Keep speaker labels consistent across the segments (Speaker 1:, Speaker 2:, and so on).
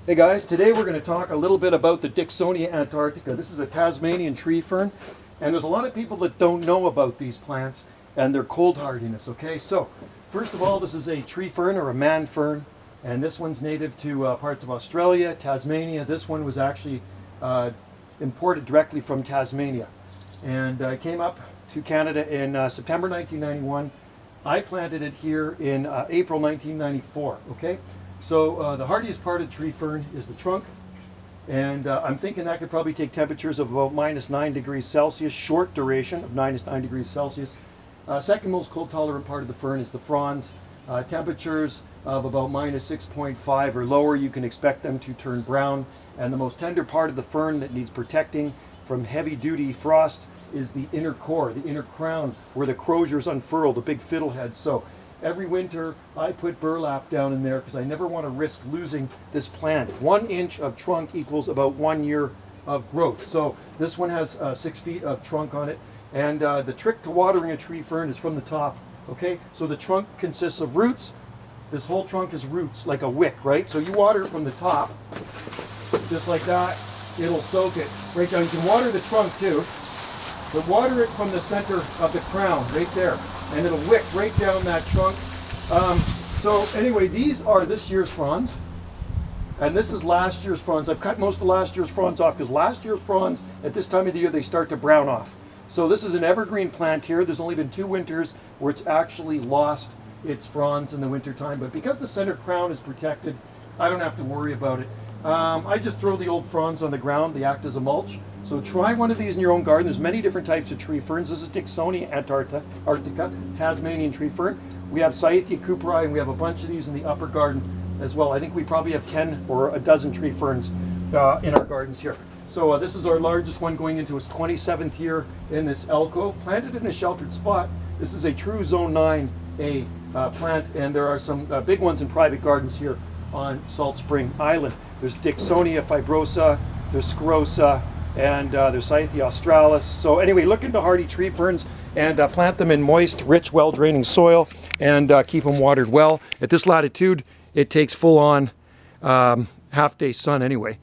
Speaker 1: Hey guys, today we're going to talk a little bit about the Dicksonia antarctica. This is a Tasmanian tree fern, and there's a lot of people that don't know about these plants and their cold hardiness, okay? So, first of all, this is a tree fern or a man fern, and this one's native to parts of Australia, Tasmania. This one was actually imported directly from Tasmania, and came up to Canada in September 1991. I planted it here in April 1994, okay? So the hardiest part of the tree fern is the trunk, and I'm thinking that could probably take temperatures of about -9 degrees Celsius, short duration of -9 degrees Celsius. Second most cold tolerant part of the fern is the fronds. Temperatures of about -6.5 or lower, you can expect them to turn brown. And the most tender part of the fern that needs protecting from heavy duty frost is the inner core, the inner crown, where the croziers unfurl, the big fiddleheads. So every winter I put burlap down in there because I never want to risk losing this plant. 1 inch of trunk equals about 1 year of growth. So this one has 6 feet of trunk on it. And the trick to watering a tree fern is from the top. Okay, so the trunk consists of roots. This whole trunk is roots, like a wick, right? So you water it from the top, just like that. It'll soak it right down. You can water the trunk too, but water it from the center of the crown, right there, and it'll wick right down that trunk. So anyway, these are this year's fronds, and this is last year's fronds. I've cut most of last year's fronds off because last year's fronds, at this time of the year, they start to brown off. So this is an evergreen plant here. There's only been 2 winters where it's actually lost its fronds in the winter time, but because the center crown is protected, I don't have to worry about it. I just throw the old fronds on the ground. They act as a mulch. So try one of these in your own garden. There's many different types of tree ferns. This is Dicksonia antarctica, Tasmanian tree fern. We have Cyathea cooperi, and we have a bunch of these in the upper garden as well. I think we probably have 10 or a dozen tree ferns in our gardens here. So this is our largest one, going into its 27th year in this alcove, planted in a sheltered spot. This is a true Zone 9A plant, and there are some big ones in private gardens here on Salt Spring Island. There's Dicksonia fibrosa, there's sclerosa, and there's Cyathea australis. So anyway, look into hardy tree ferns and plant them in moist, rich, well-draining soil, and keep them watered well. At this latitude, it takes full-on half-day sun anyway.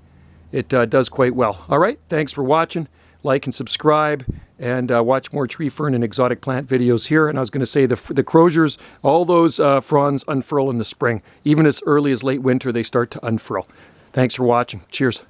Speaker 1: It does quite well. All right, thanks for watching. Like and subscribe, and watch more tree fern and exotic plant videos here. And I was going to say the croziers, all those fronds unfurl in the spring. Even as early as late winter, they start to unfurl. Thanks for watching. Cheers.